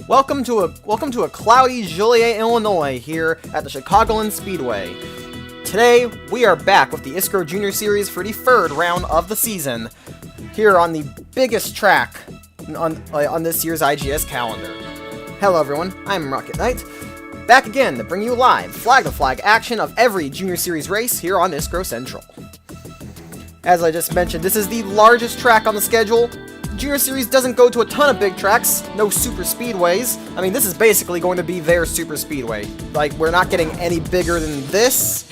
Welcome to a cloudy Joliet, Illinois, here at the Chicagoland Speedway. Today, we are back with the ISCRO Junior Series for the third round of the season, here on the biggest track on this year's IGS calendar. Hello everyone, I'm Rocket Knight, back again to bring you live flag-to-flag action of every Junior Series race here on ISCRO Central. As I just mentioned, this is the largest track on the schedule. Junior Series doesn't go to a ton of big tracks, no super speedways. I mean, this is basically going to be their super speedway. Like, we're not getting any bigger than this.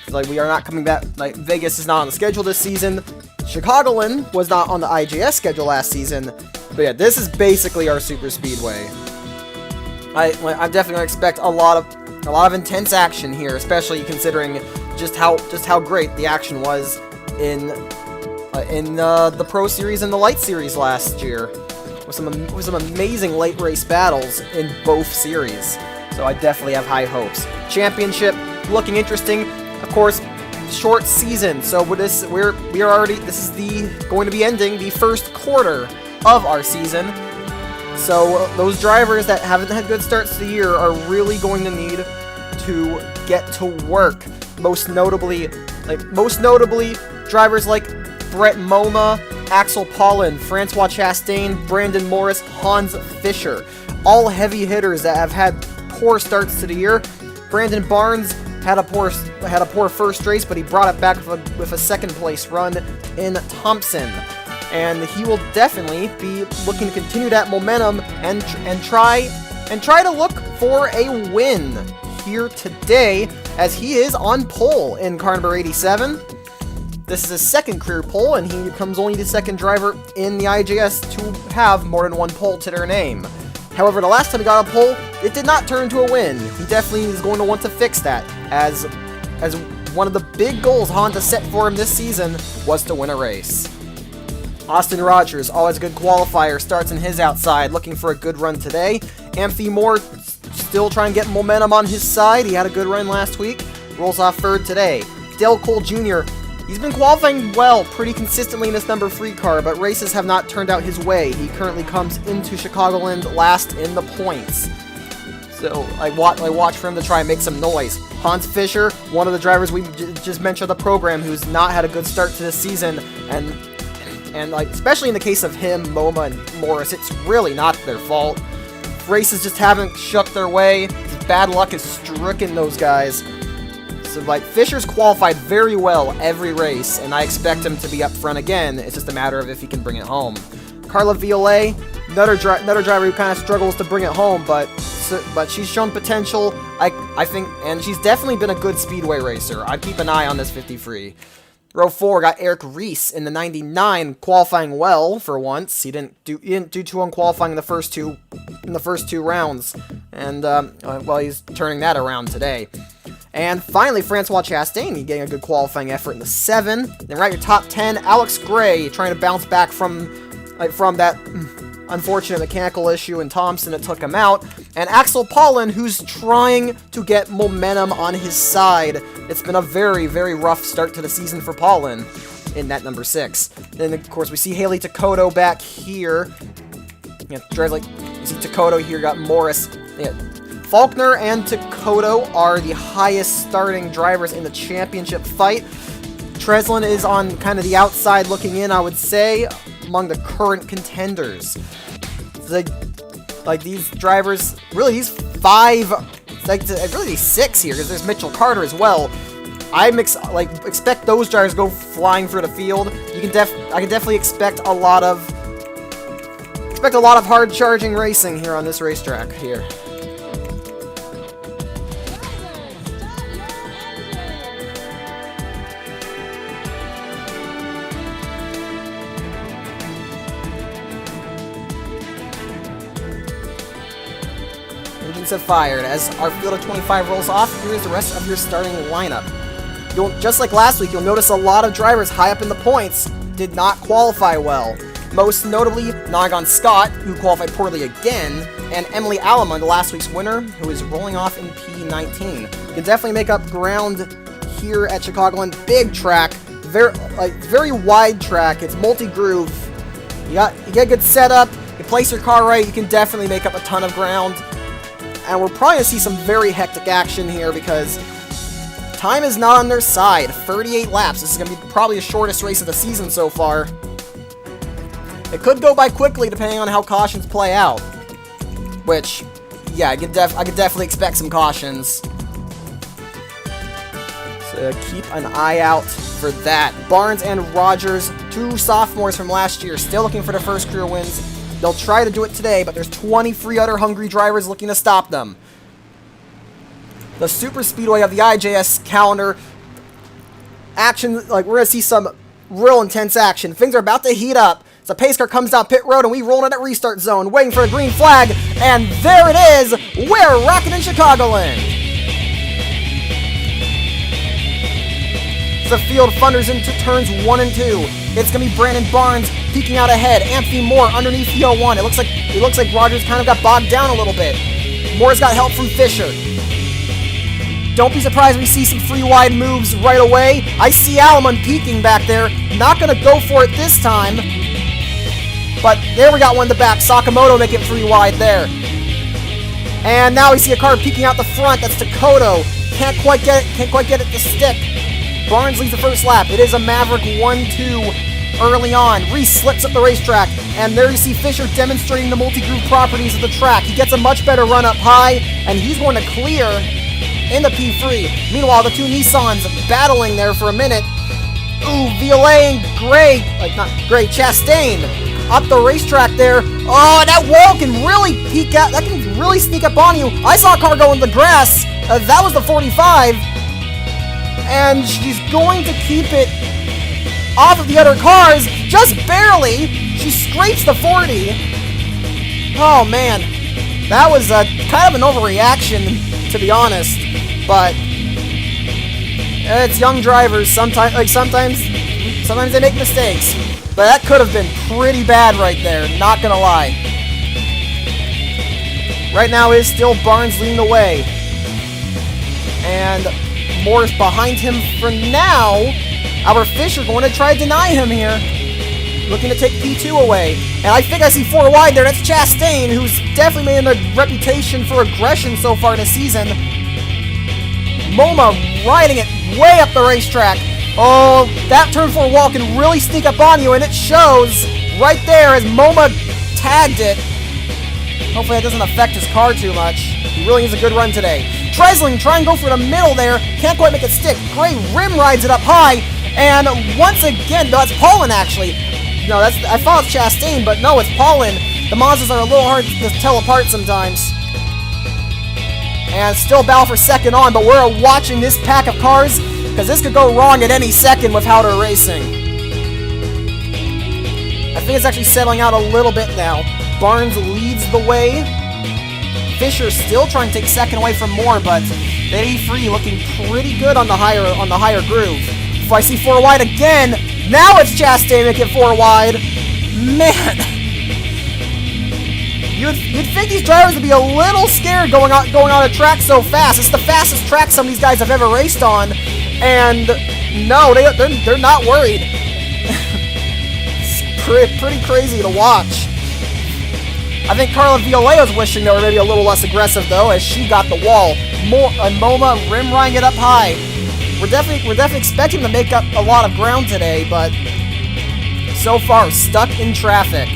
Like, we are not coming back, like, Vegas is not on the schedule this season. Chicagoland was not on the IGS schedule last season. But yeah, this is basically our super speedway. I'm definitely going to expect a lot of intense action here, especially considering just how great the action was in the Pro Series and the Light Series last year, with some amazing late race battles in both series. So I definitely have high hopes. Championship looking interesting, of course. Short season, so with this this is going to be ending the first quarter of our season. So those drivers that haven't had good starts to the year are really going to need to get to work. Most notably, drivers like Brett Moma, Axel Paulin, Francois Chastain, Brandon Morris, Hans Fischer. All heavy hitters that have had poor starts to the year. Brandon Barnes had a poor first race, but he brought it back with a second place run in Thompson. And he will definitely be looking to continue that momentum and try to look for a win here today, as he is on pole in car number 87. This is his second career pole, and he becomes only the second driver in the IGS to have more than one pole to their name. However, the last time he got a pole, it did not turn to a win. He definitely is going to want to fix that, as one of the big goals Honda set for him this season was to win a race. Austin Rogers, always a good qualifier, starts in his outside, looking for a good run today. Anthony Moore still trying to get momentum on his side. He had a good run last week, rolls off third today. Dale Cole Jr., he's been qualifying well pretty consistently in this number 3 car, but races have not turned out his way. He currently comes into Chicagoland last in the points. So I watch for him to try and make some noise. Hans Fischer, one of the drivers we just mentioned on the program, who's not had a good start to this season, and like, especially in the case of him, MoMA, and Morris, it's really not their fault. Races just haven't shook their way. Bad luck has stricken those guys. So, like, Fischer's qualified very well every race, and I expect him to be up front again. It's just a matter of if he can bring it home. Carla Violet, another driver who kind of struggles to bring it home, but she's shown potential, I think, and she's definitely been a good speedway racer. I'd keep an eye on this 53. Row 4 got Eric Reese in the 99, qualifying well for once. He didn't do too well qualifying in the first two rounds, and well, he's turning that around today. And finally, Francois Chastain, getting a good qualifying effort in the 7. Then right at your top 10, Alex Gray trying to bounce back from that unfortunate mechanical issue in Thompson that took him out. And Axel Paulin, who's trying to get momentum on his side. It's been a very, very rough start to the season for Paulin in that number 6. Then, of course, we see Haley Takoto back here. Yeah, drivers like, you see Takoto here, got Morris. Yeah. Faulkner and Takoto are the highest starting drivers in the championship fight. Treslin is on kind of the outside looking in, I would say, among the current contenders. Like these drivers, really these 5, really these 6 here, because there's Mitchell Carter as well. I expect those drivers to go flying through the field. I can definitely expect a lot of hard charging racing here on this racetrack here. Engines have fired. As our field of 25 rolls off, here is the rest of your starting lineup. Just like last week, you'll notice a lot of drivers high up in the points did not qualify well. Most notably, Nagon Scott, who qualified poorly again, and Emily Allemund, last week's winner, who is rolling off in P19. You can definitely make up ground here at Chicagoland. Big track, very wide track. It's multi-groove. You get a good setup. You place your car right, you can definitely make up a ton of ground. And we're probably going to see some very hectic action here because time is not on their side. 38 laps. This is going to be probably the shortest race of the season so far. It could go by quickly depending on how cautions play out. Which, yeah, I could definitely expect some cautions. So keep an eye out for that. Barnes and Rogers, 2 sophomores from last year, still looking for their first career wins. They'll try to do it today, but there's 23 other hungry drivers looking to stop them. The Super Speedway of the IJS calendar. Action, we're going to see some real intense action. Things are about to heat up. So pace car comes down pit road, and we roll in at restart zone, waiting for a green flag, and there it is! We're rocking in Chicagoland! The field thunders into turns 1 and 2. It's going to be Brandon Barnes peeking out ahead. Anthony Moore underneath the 01. It looks like Rogers kind of got bogged down a little bit. Moore's got help from Fisher. Don't be surprised we see some free wide moves right away. I see Alaman peeking back there. Not going to go for it this time. But there we got one in the back. Sakamoto making free wide there. And now we see a car peeking out the front. That's Takoto. Can't quite get it to stick. Barnes leads the first lap. It is a Maverick 1-2 early on. Reese slips up the racetrack, and there you see Fisher demonstrating the multi-groove properties of the track. He gets a much better run up high, and he's going to clear in the P3. Meanwhile, the 2 Nissans battling there for a minute. Ooh, Violet and Chastain up the racetrack there. Oh, that wall can really peek out. That can really sneak up on you. I saw a car go in the grass. That was the 45. And she's going to keep it off of the other cars, just barely. She scrapes the 40. Oh, man. That was kind of an overreaction, to be honest. But it's young drivers. Sometimes they make mistakes. But that could have been pretty bad right there, not gonna lie. Right now it is still Barnes leading the way. And Morris behind him for now. Albert Fisher going to try to deny him here. Looking to take P2 away. And I think I see 4 wide there. That's Chastain, who's definitely made a reputation for aggression so far this season. MoMA riding it way up the racetrack. Oh, that turn 4 wall can really sneak up on you, and it shows right there as MoMA tagged it. Hopefully that doesn't affect his car too much. He really needs a good run today. Tresling trying to go for the middle there. Can't quite make it stick. Gray rim rides it up high. And once again, no, that's Paulin actually. No, I thought it was Chastain, but no, it's Paulin. The Mazdas are a little hard to tell apart sometimes. And still battle for second on, but we're watching this pack of cars because this could go wrong at any second with how they're racing. I think it's actually settling out a little bit now. Barnes leads the way. Fisher still trying to take second away from Moore, but the 83 looking pretty good on the higher groove. If I see 4 wide again, now it's Chastain making 4 wide. Man, you'd think these drivers would be a little scared going on a track so fast. It's the fastest track some of these guys have ever raced on, and no, they're not worried. It's pretty crazy to watch. I think Carla Violet was wishing they were maybe a little less aggressive, though, as she got the wall. MoMA rim riding it up high. We're definitely expecting to make up a lot of ground today, but so far stuck in traffic.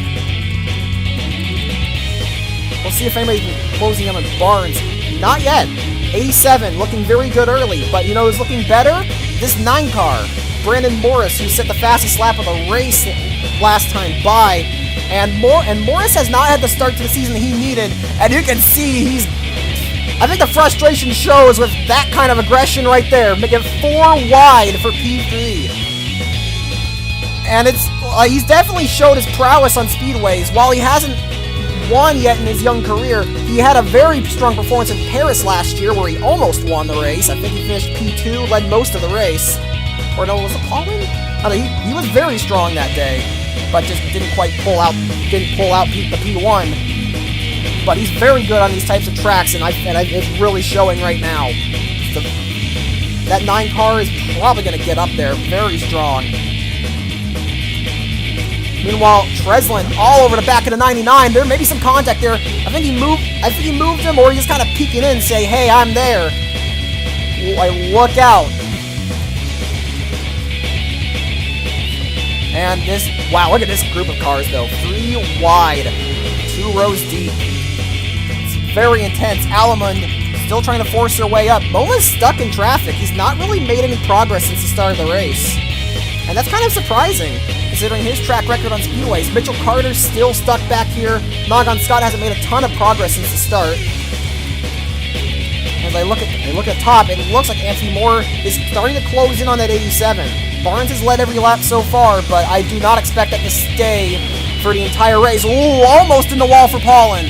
We'll see if anybody's closing in on Barnes. Not yet. 87 looking very good early, but you know who's looking better? This 9 car, Brandon Morris, who set the fastest lap of the race last time by. And Morris has not had the start to the season he needed, and you can see I think the frustration shows with that kind of aggression right there, making 4 wide for P3. And he's definitely showed his prowess on speedways. While he hasn't won yet in his young career, he had a very strong performance in Paris last year where he almost won the race. I think he finished P2, led most of the race. Or no, was it Paulin? He was very strong that day, but just didn't pull out the P1. But he's very good on these types of tracks, and it's really showing right now. That 9 car is probably going to get up there. Very strong. Meanwhile, Treslin all over the back of the 99. There may be some contact there. I think he moved him, or he's just kind of peeking in and say, hey, I'm there. Look out. And this, wow, look at this group of cars, though. 3 wide, 2 rows deep. It's very intense. Alamund still trying to force their way up. Moma's stuck in traffic. He's not really made any progress since the start of the race. And that's kind of surprising, considering his track record on Speedways. Mitchell Carter's still stuck back here. Noggin Scott hasn't made a ton of progress since the start. As I look at the top, it looks like Anthony Moore is starting to close in on that 87. Barnes has led every lap so far, but I do not expect that to stay for the entire race. Ooh, almost in the wall for Paulin.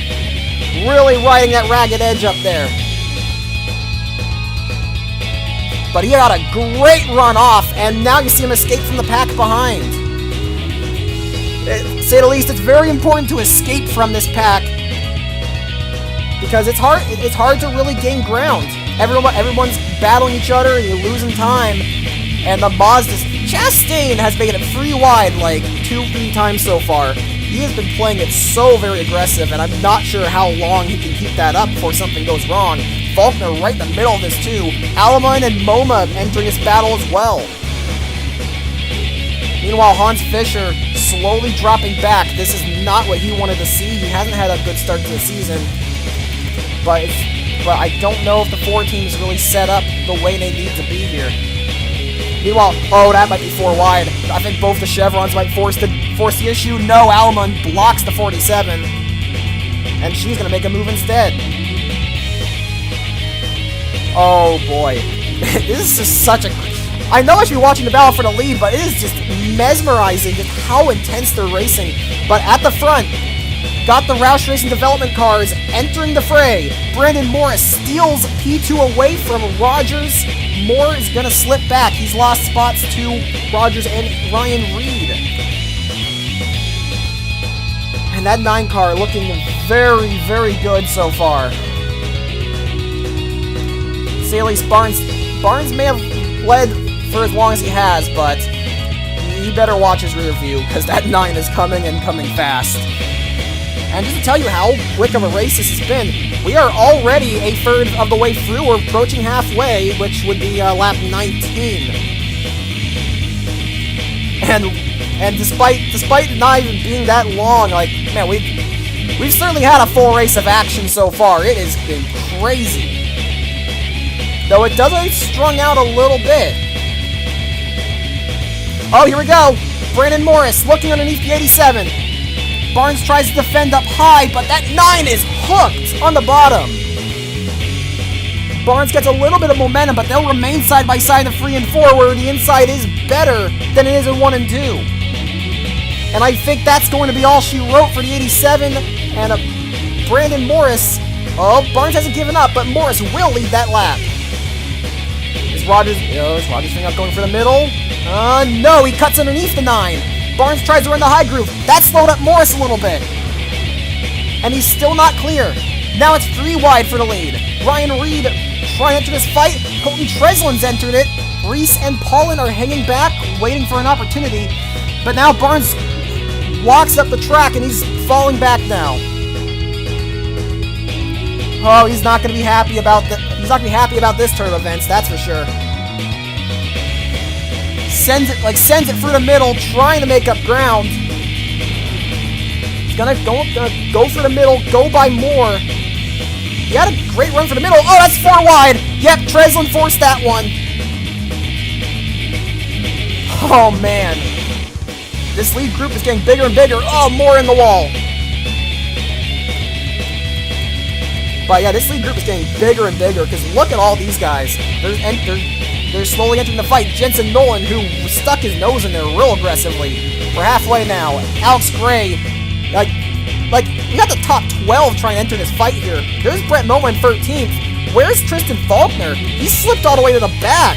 Really riding that ragged edge up there. But he got a great run off, and now you see him escape from the pack behind. To say the least, it's very important to escape from this pack, because it's hard to really gain ground. Everyone's battling each other, and you're losing time. And the Mazda's Chastain has made it 3 wide like 2-3 times so far. He has been playing it so very aggressive, and I'm not sure how long he can keep that up before something goes wrong. Faulkner right in the middle of this too. Alamund and MoMA entering this battle as well. Meanwhile, Hans Fischer slowly dropping back. This is not what he wanted to see. He hasn't had a good start to the season. But I don't know if the 4 teams really set up the way they need to be here. Meanwhile, oh, that might be 4 wide. I think both the chevrons might force the issue. No, Alamund blocks the 47. And she's going to make a move instead. Oh, boy. This is just such a... I know I should be watching the battle for the lead, but it is just mesmerizing just how intense they're racing. But at the front, got the Roush Racing development cars entering the fray. Brandon Morris steals P2 away from Rogers. Moore is going to slip back. He's lost spots to Rogers and Ryan Reed. And that 9 car looking very, very good so far. Say at least Barnes may have led for as long as he has, but he better watch his rear view, because that 9 is coming and coming fast. And just to tell you how quick of a race this has been, we are already 1/3 of the way through. We're approaching halfway, which would be lap 19. And despite not even being that long, like, man, we've certainly had a full race of action so far. It has been crazy. Though it does get strung out a little bit. Oh, here we go. Brandon Morris looking underneath the 87. Barnes tries to defend up high, but that 9 is hooked on the bottom. Barnes gets a little bit of momentum, but they'll remain side by side in the 3 and 4, where the inside is better than it is in 1 and 2. And I think that's going to be all she wrote for the 87. And Brandon Morris, oh, Barnes hasn't given up, but Morris will lead that lap. Is Rogers thinking of going for the middle? No, he cuts underneath the 9. Barnes tries to run the high groove. That slowed up Morris a little bit. And he's still not clear. Now it's 3 wide for the lead. Ryan Reed trying to enter this fight. Colton Treslin's entered it. Reese and Paulin are hanging back, waiting for an opportunity. But now Barnes walks up the track and he's falling back now. Oh, he's not going to be happy about this turn of events, that's for sure. Sends it through the middle, trying to make up ground. He's gonna go for the middle, go by Moore. He had a great run for the middle. Oh, that's 4 wide. Yep, Treslin forced that one. Oh, man. This lead group is getting bigger and bigger. Oh, Moore in the wall. But yeah, this lead group is getting bigger and bigger, because look at all these guys. They're slowly entering the fight. Jensen Nolan, who stuck his nose in there real aggressively. We're halfway now. Alex Gray, like we got the top 12 trying to enter this fight here. There's Brett Moma in 13th. Where's Tristan Faulkner? He slipped all the way to the back.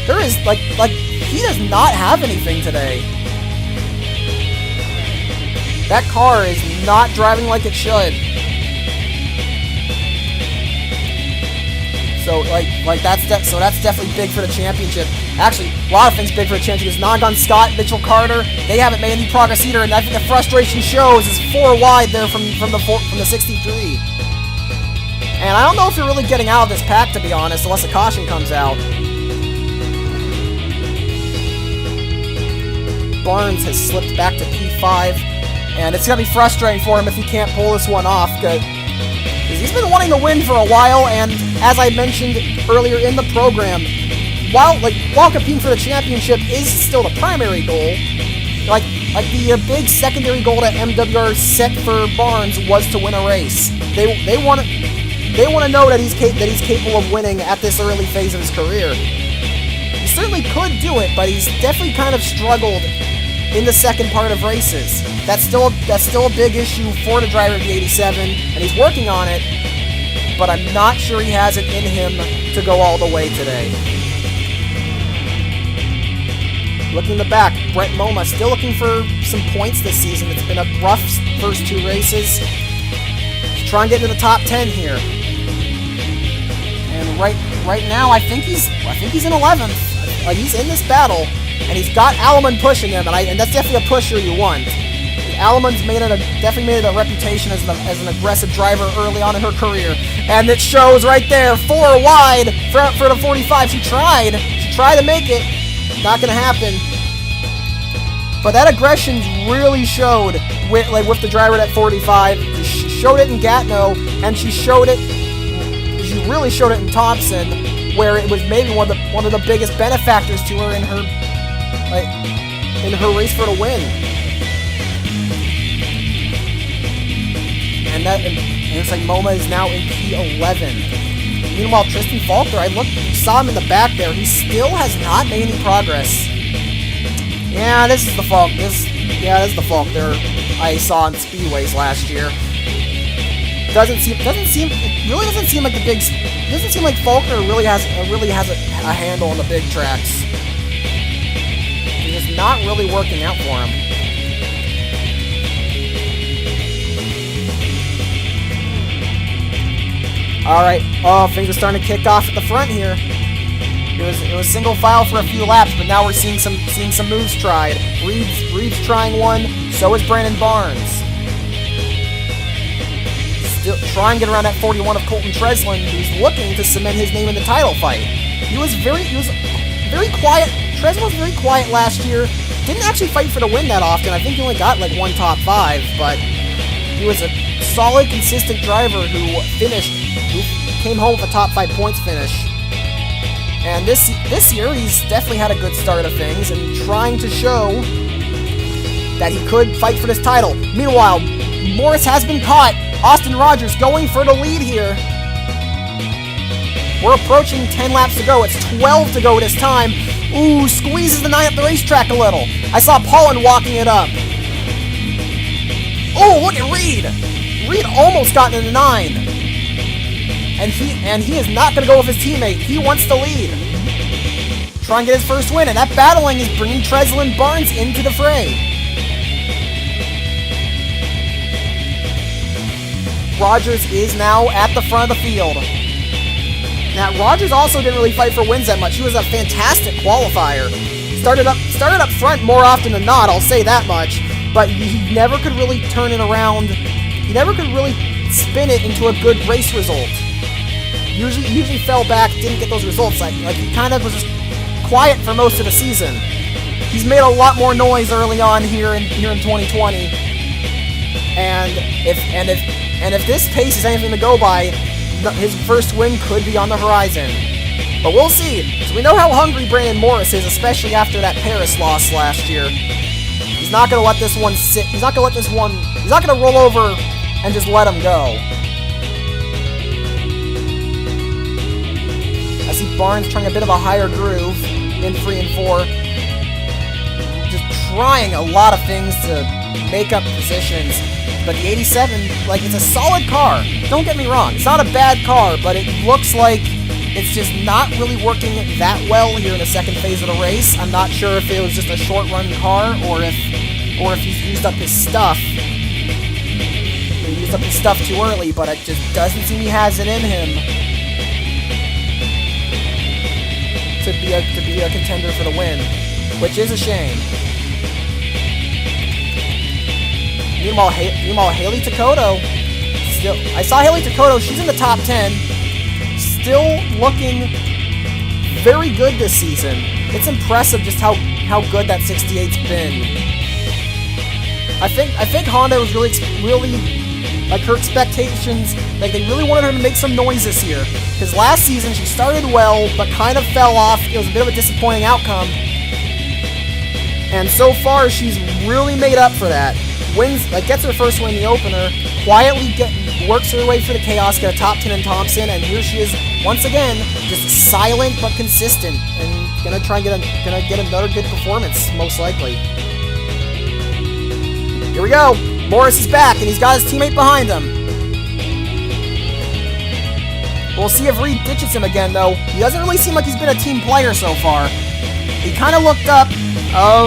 There is, like, he does not have anything today. That car is not driving like it should. So that's definitely big for the championship. Actually, a lot of things big for the championship. Nagon Scott, Mitchell Carter, they haven't made any progress either, and I think the frustration shows is 4 wide there from the 63. And I don't know if you're really getting out of this pack, to be honest, unless a caution comes out. Barnes has slipped back to P5, and it's gonna be frustrating for him if he can't pull this one off, because he's been wanting to win for a while, and as I mentioned earlier in the program, while competing for the championship is still the primary goal, like the big secondary goal that MWR set for Barnes was to win a race. They want to know that he's capable of winning at this early phase of his career. He certainly could do it, but he's definitely kind of struggled in the second part of races. That's still a big issue for the driver of the 87, and he's working on it, but I'm not sure he has it in him to go all the way today. Looking in the back, Brett Moma still looking for some points this season. It's been a rough first 2 races. He's trying to get into the top 10 here. And right now, I think he's in 11th. He's in this battle, and he's got Alleman pushing him, and that's definitely a pusher you want. Alleman's definitely made it a reputation as an aggressive driver early on in her career, and it shows right there. 4 wide for the 45. She tried to make it. Not gonna happen. But that aggression really showed with the driver at 45. She showed it in Gatineau, and she really showed it in Thompson, where it was maybe one of the biggest benefactors to her in her race for the win. And it's like Moma is now in P11. Meanwhile, Tristan Faulkner, saw him in the back there. He still has not made any progress. Yeah, this is the Faulkner I saw in Speedways last year. Doesn't seem like Faulkner really has a handle on the big tracks. It's just not really working out for him. Alright, things are starting to kick off at the front here. It was single file for a few laps, but now we're seeing some moves tried. Reed's trying one, so is Brandon Barnes. Still trying to get around that 41 of Colton Treslin, who's looking to cement his name in the title fight. He was very quiet. Treslin was very quiet last year. Didn't actually fight for the win that often. I think he only got like 1 top 5, but he was a solid, consistent driver who came home with a top 5 points finish. And this year, he's definitely had a good start of things and trying to show that he could fight for this title. Meanwhile, Morris has been caught. Austin Rogers going for the lead here. We're approaching 10 laps to go. It's 12 to go this time. Ooh, squeezes the 9 up the racetrack a little. I saw Paulin walking it up. Oh, look at Reed. Reed almost got into the 9. And he is not going to go with his teammate. He wants to lead. Try and get his first win, and that battling is bringing Treslin Barnes into the fray. Rogers is now at the front of the field. Now, Rogers also didn't really fight for wins that much. He was a fantastic qualifier. Started up front more often than not, I'll say that much. But he never could really turn it around. He never could really spin it into a good race result. Usually fell back, didn't get those results. Like he kind of was just quiet for most of the season. He's made a lot more noise early on here in 2020. And if this pace is anything to go by, his first win could be on the horizon. But we'll see. So we know how hungry Brandon Morris is, especially after that Paris loss last year. He's not going to let this one sit. He's not going to roll over and just let him go. I see Barnes trying a bit of a higher groove in 3 and 4. Just trying a lot of things to make up positions. But the 87, it's a solid car. Don't get me wrong. It's not a bad car, but it looks like it's just not really working that well here in the second phase of the race. I'm not sure if it was just a short-run car or if he's used up his stuff. He used up his stuff too early, but it just doesn't seem he has it in him. to be a contender for the win, which is a shame. Meanwhile, Haley Takoto, I saw Haley Takoto. She's in the top 10, still looking very good this season. It's impressive just how good that 68's been. I think Honda was really like her expectations. Like they really wanted her to make some noise this year. Because last season she started well, but kind of fell off. It was a bit of a disappointing outcome. And so far she's really made up for that. Wins, like gets her first win in the opener. Quietly works her way for the chaos, get a top 10 in Thompson, and here she is once again, just silent but consistent, and gonna get another good performance, most likely. Here we go. Morris is back, and he's got his teammate behind him. We'll see if Reed ditches him again, though. He doesn't really seem like he's been a team player so far. He kind of looked up.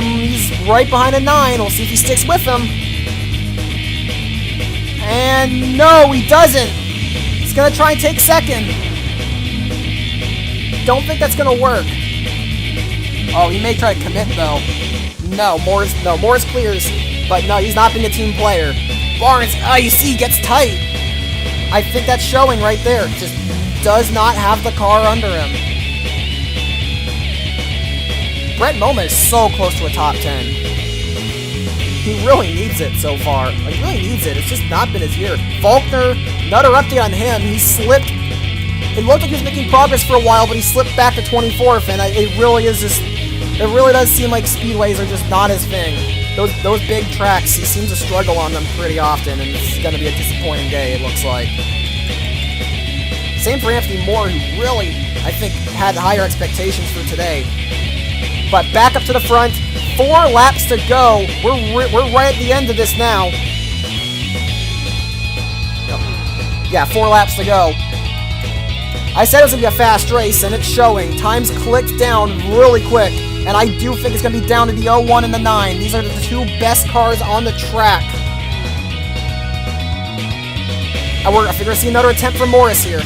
He's right behind a 9. We'll see if he sticks with him. And no, he doesn't. He's going to try and take second. Don't think that's going to work. Oh, he may try to commit, though. No, Morris clears. But no, he's not being a team player. Barnes, you see, gets tight. I think that's showing right there. Just does not have the car under him. Brett Moma is so close to a top 10. He really needs it so far. Like, he really needs it. It's just not been his year. Faulkner, another update on him. He slipped. It looked like he was making progress for a while, but he slipped back to 24th, and it really does seem like speedways are just not his thing. Those big tracks, he seems to struggle on them pretty often, and it's going to be a disappointing day, it looks like. Same for Anthony Moore, who really, I think, had higher expectations for today. But back up to the front, 4 laps to go. We're right at the end of this now. Yeah, 4 laps to go. I said it was going to be a fast race, and it's showing. Times clicked down really quick. And I do think it's going to be down to the 01 and the 9. These are the 2 best cars on the track. I figure I see another attempt from Morris here.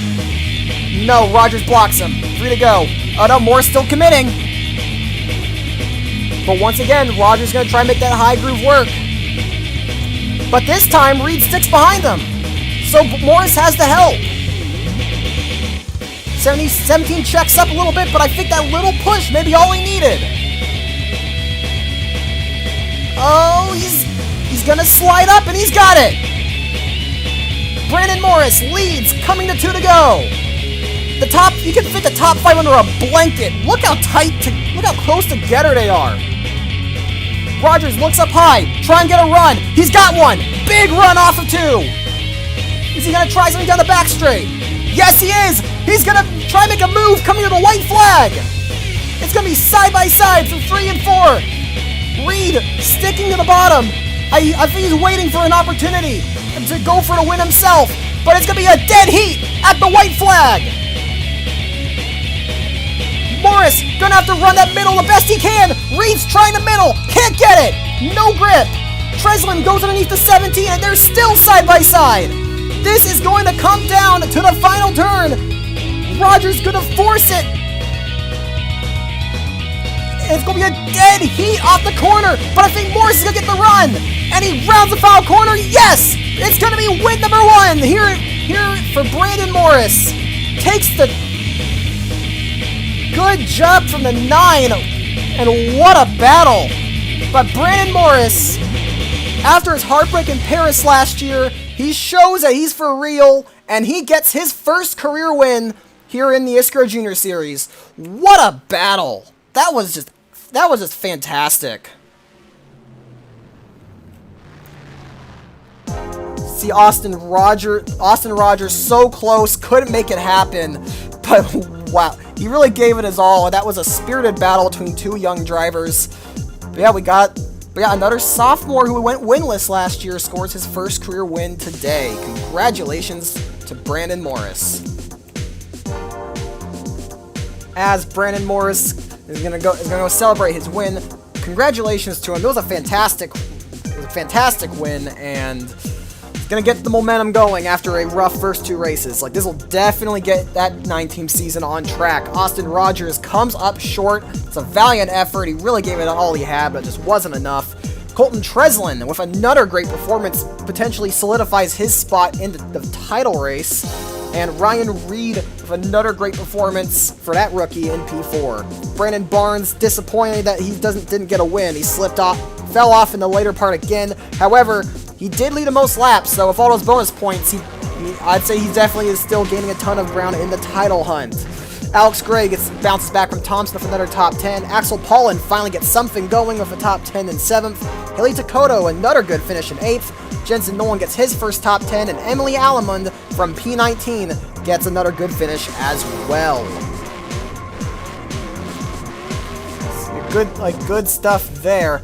No, Rogers blocks him. 3 to go. Oh no, Morris still committing. But once again, Rogers going to try and make that high groove work. But this time, Reed sticks behind him. So Morris has the help. 17 checks up a little bit, but I think that little push may be all he needed. Oh, he's gonna slide up, and he's got it. Brandon Morris leads, coming to 2 to go. The top, you can fit the top 5 under a blanket. Look how look how close together they are. Rogers looks up high, try and get a run. He's got one. Big run off of 2. Is he gonna try something down the back straight? Yes, he is! He's gonna try and make a move coming to the white flag! It's gonna be side by side from 3 and 4. Reed sticking to the bottom. I think he's waiting for an opportunity to go for the win himself, but it's gonna be a dead heat at the white flag! Morris gonna have to run that middle the best he can! Reed's trying the middle, can't get it! No grip! Treslin goes underneath the 17 and they're still side by side! This is going to come down to the final turn. Rogers going to force it. It's going to be a dead heat off the corner, but I think Morris is going to get the run. And he rounds the foul corner. Yes! It's going to be win number 1 here for Brandon Morris. Takes the good job from the 9. And what a battle. But Brandon Morris, after his heartbreak in Paris last year, he shows that he's for real, and he gets his first career win here in the ISCRO Junior Series. What a battle! That was just fantastic. See Austin Rogers so close, couldn't make it happen, but wow, he really gave it his all. That was a spirited battle between 2 young drivers. But yeah, we got another sophomore who went winless last year scores his first career win today. Congratulations to Brandon Morris. As Brandon Morris is gonna go celebrate his win, congratulations to him. It was a fantastic win, and gonna get the momentum going after a rough first 2 races. Like, this will definitely get that 9-team season on track. Austin Rogers comes up short. It's a valiant effort. He really gave it all he had, but it just wasn't enough. Colton Treslin, with another great performance, potentially solidifies his spot in the title race. And Ryan Reed with another great performance for that rookie in P4. Brandon Barnes, disappointed that he didn't get a win. He slipped off, fell off in the later part again. However, he did lead the most laps, so with all those bonus points, I'd say he definitely is still gaining a ton of ground in the title hunt. Alex Gray bounces back from Thompson with another top 10. Axel Paulin finally gets something going with a top 10 in 7th. Haley Takoto, another good finish in 8th. Jensen Nolan gets his first top 10, and Emily Alamund from P19 gets another good finish as well. Good stuff there.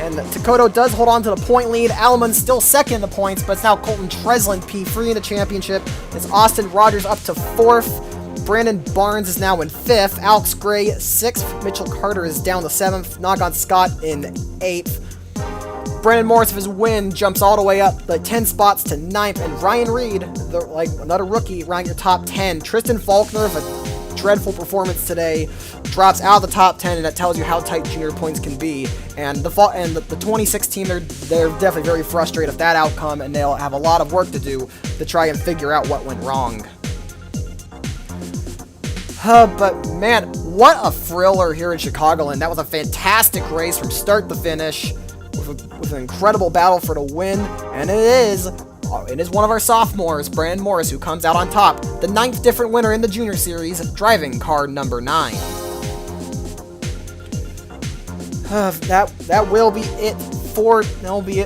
And Takoto does hold on to the point lead. Alamund's still second in the points, but it's now Colton Treslin P3 in the championship. It's Austin Rogers up to 4th. Brandon Barnes is now in 5th. Alex Gray 6th. Mitchell Carter is down to 7th. Nagan Scott in 8th. Brandon Morris, with his win, jumps all the way up 10 spots to 9th. And Ryan Reed, another rookie, ranked your top 10. Tristan Faulkner, with a dreadful performance today, drops out of the top 10, and that tells you how tight junior points can be. And the 26 team, they're definitely very frustrated with that outcome, and they'll have a lot of work to do to try and figure out what went wrong. But man, what a thriller here in Chicagoland. That was a fantastic race from start to finish, with an incredible battle for the win, and it is one of our sophomores, Brandon Morris, who comes out on top, the 9th different winner in the junior series, driving car number 9. That will be it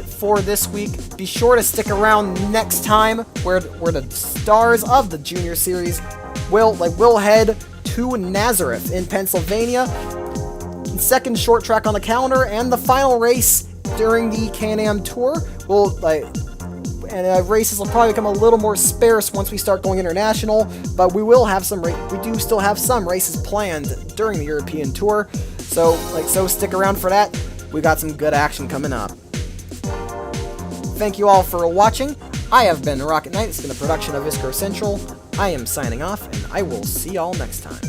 for this week. Be sure to stick around next time, where the stars of the junior series will head to Nazareth in Pennsylvania. Second short track on the calendar, and the final race during the Can-Am Tour races will probably become a little more sparse once we start going international, but we do still have some races planned during the European Tour. So stick around for that. We got some good action coming up. Thank you all for watching. I have been Rocket Knight. It's been a production of ISCRO Central. I am signing off, and I will see y'all next time.